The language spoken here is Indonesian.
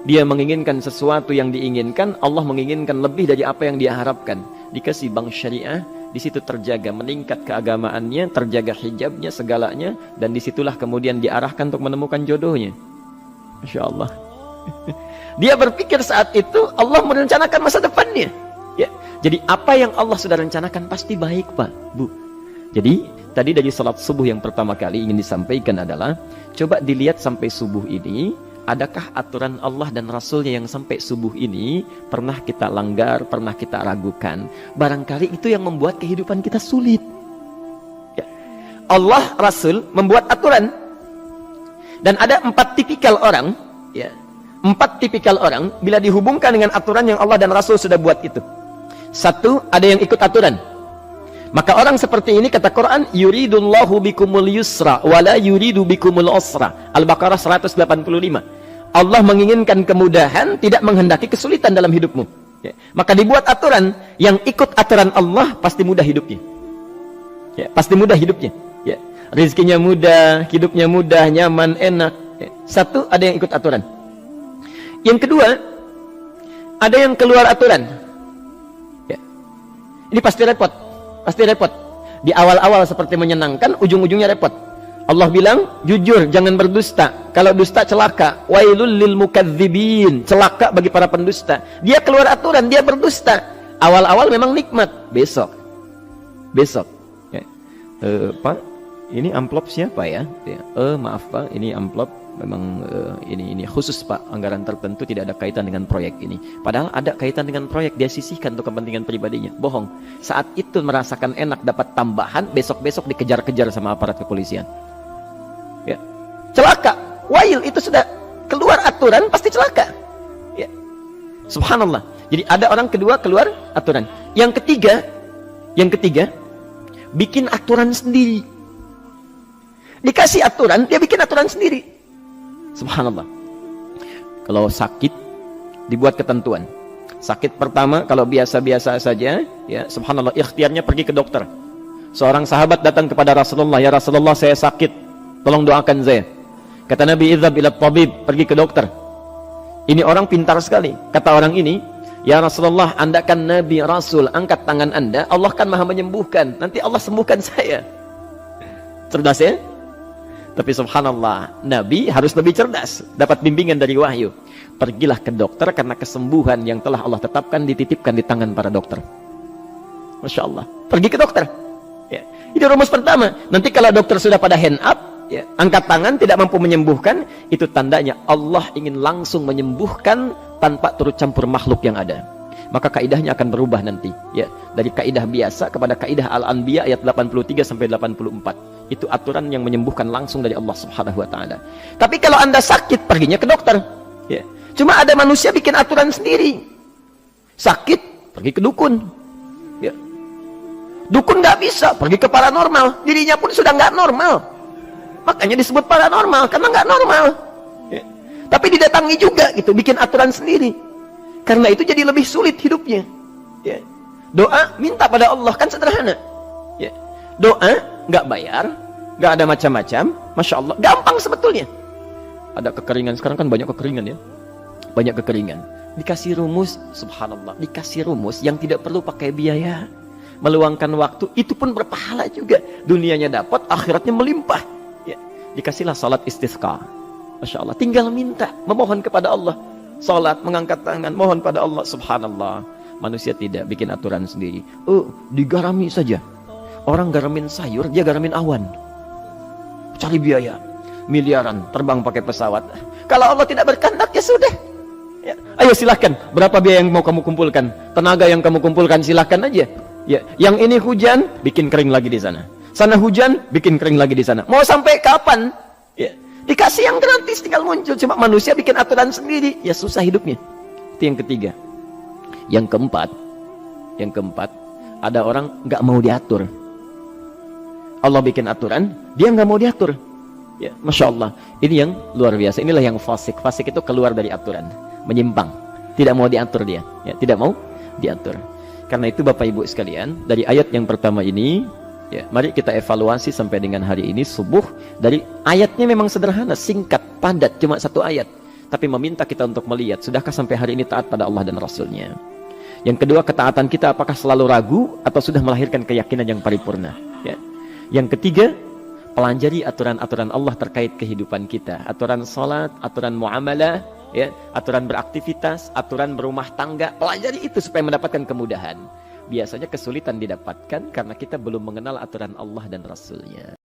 Dia menginginkan sesuatu yang diinginkan, Allah menginginkan lebih dari apa yang dia harapkan. Dikasih bank syariah, di situ terjaga, meningkat keagamaannya, terjaga hijabnya, segalanya, dan disitulah kemudian diarahkan untuk menemukan jodohnya. Masya Allah. Dia berpikir saat itu Allah merencanakan masa depannya. Ya. Jadi apa yang Allah sudah rencanakan pasti baik, Pak, Bu. Jadi tadi dari salat subuh yang pertama kali ingin disampaikan adalah, coba dilihat sampai subuh ini, adakah aturan Allah dan Rasulnya yang sampai subuh ini pernah kita langgar, pernah kita ragukan? Barangkali itu yang membuat kehidupan kita sulit. Ya. Allah, Rasul membuat aturan. Dan ada 4 tipikal orang, ya, 4 tipikal orang bila dihubungkan dengan aturan yang Allah dan Rasul sudah buat itu. 1, ada yang ikut aturan. Maka orang seperti ini, kata Quran, yuridullahu bikumul yusra wala yuridu bikumul usra. Al-Baqarah 185. Allah menginginkan kemudahan, tidak menghendaki kesulitan dalam hidupmu. Ya. Maka dibuat aturan, yang ikut aturan Allah pasti mudah hidupnya. Ya, pasti mudah hidupnya. Ya. Rizkinya mudah, hidupnya mudah, nyaman, enak. Ya. 1, ada yang ikut aturan. Yang kedua, ada yang keluar aturan. Ya. Ini pasti repot. Pasti repot. Di awal-awal seperti menyenangkan, ujung-ujungnya repot. Allah bilang, jujur, jangan berdusta. Kalau dusta celaka. Wailul lil mukadzibin. Celaka bagi para pendusta. Dia keluar aturan, dia berdusta. Awal-awal memang nikmat. Besok. Ya. Pak, ini amplop siapa ya? Ya. Maaf Pak, ini amplop memang ini khusus Pak, anggaran tertentu, tidak ada kaitan dengan proyek ini. Padahal ada kaitan dengan proyek, dia sisihkan untuk kepentingan pribadinya. Bohong. Saat itu merasakan enak dapat tambahan, besok-besok dikejar-kejar sama aparat kepolisian. Ya. Celaka. Wail, itu sudah keluar aturan, pasti celaka. Ya. Subhanallah. Jadi ada orang kedua keluar aturan. Yang ketiga bikin aturan sendiri. Dikasih aturan, dia bikin aturan sendiri. Subhanallah. Kalau sakit, dibuat ketentuan. Sakit pertama, kalau biasa-biasa saja, ya, subhanallah, ikhtiarnya pergi ke dokter. Seorang sahabat datang kepada Rasulullah, ya Rasulullah, saya sakit, tolong doakan saya. Kata Nabi, idhab ila tabib, pergi ke dokter. Ini orang pintar sekali. Kata orang ini, ya Rasulullah, Anda kan Nabi Rasul, angkat tangan Anda, Allah kan maha menyembuhkan, nanti Allah sembuhkan saya. Cerdas ya? Tapi subhanallah, Nabi harus lebih cerdas, dapat bimbingan dari wahyu. Pergilah ke dokter, karena kesembuhan yang telah Allah tetapkan dititipkan di tangan para dokter. Masya Allah, pergi ke dokter. Ya. Itu rumus pertama. Nanti kalau dokter sudah pada hand up, ya, angkat tangan, tidak mampu menyembuhkan, itu tandanya Allah ingin langsung menyembuhkan tanpa turut campur makhluk yang ada. Maka kaidahnya akan berubah nanti, ya, dari kaidah biasa kepada kaidah Al-Anbiya ayat 83 sampai 84. Itu aturan yang menyembuhkan langsung dari Allah Subhanahu wa taala. Tapi kalau Anda sakit, perginya ke dokter. Ya. Cuma ada manusia bikin aturan sendiri. Sakit, pergi ke dukun. Ya. Dukun nggak bisa, pergi ke paranormal. Dirinya pun sudah nggak normal. Makanya disebut paranormal, karena nggak normal. Ya. Tapi didatangi juga, gitu, bikin aturan sendiri. Karena itu jadi lebih sulit hidupnya. Ya. Doa, minta pada Allah, kan sederhana. Ya. Doa, nggak bayar, nggak ada macam-macam, Masya Allah, gampang sebetulnya. Ada kekeringan, sekarang kan banyak kekeringan ya, banyak kekeringan. Dikasih rumus, subhanallah, dikasih rumus yang tidak perlu pakai biaya, meluangkan waktu, itu pun berpahala juga. Dunianya dapat, akhiratnya melimpah. Ya. Dikasihlah salat istisqa, Masya Allah, tinggal minta, memohon kepada Allah. Salat, mengangkat tangan, mohon pada Allah, subhanallah. Manusia tidak bikin aturan sendiri. Digarami saja. Orang garamin sayur, dia garamin awan. Cari biaya miliaran, terbang pakai pesawat. Kalau Allah tidak berkehendak, ya sudah. Ya. Ayo silahkan, berapa biaya yang mau kamu kumpulkan, tenaga yang kamu kumpulkan, silahkan aja. Ya. Yang ini hujan, bikin kering lagi di sana. Sana hujan, bikin kering lagi di sana. Mau sampai kapan? Ya. Dikasih yang gratis, tinggal muncul. Cuma manusia bikin aturan sendiri, ya susah hidupnya. Itu yang ketiga. Yang keempat, ada orang nggak mau diatur. Allah bikin aturan, dia nggak mau diatur. Ya, Masya Allah. Ini yang luar biasa. Inilah yang fasik. Fasik itu keluar dari aturan, menyimpang, tidak mau diatur dia. Ya, tidak mau diatur. Karena itu Bapak Ibu sekalian, dari ayat yang pertama ini, ya, mari kita evaluasi sampai dengan hari ini subuh. Dari ayatnya memang sederhana, singkat, padat, cuma 1 ayat. tapi meminta kita untuk melihat, sudahkah sampai hari ini taat pada Allah dan Rasulnya. Yang kedua, ketaatan kita apakah selalu ragu atau sudah melahirkan keyakinan yang paripurna. Ya. Yang ketiga, pelajari aturan-aturan Allah terkait kehidupan kita. Aturan salat, aturan muamalah, ya, aturan beraktivitas, aturan berumah tangga. Pelajari itu supaya mendapatkan kemudahan. Biasanya kesulitan didapatkan karena kita belum mengenal aturan Allah dan Rasulnya.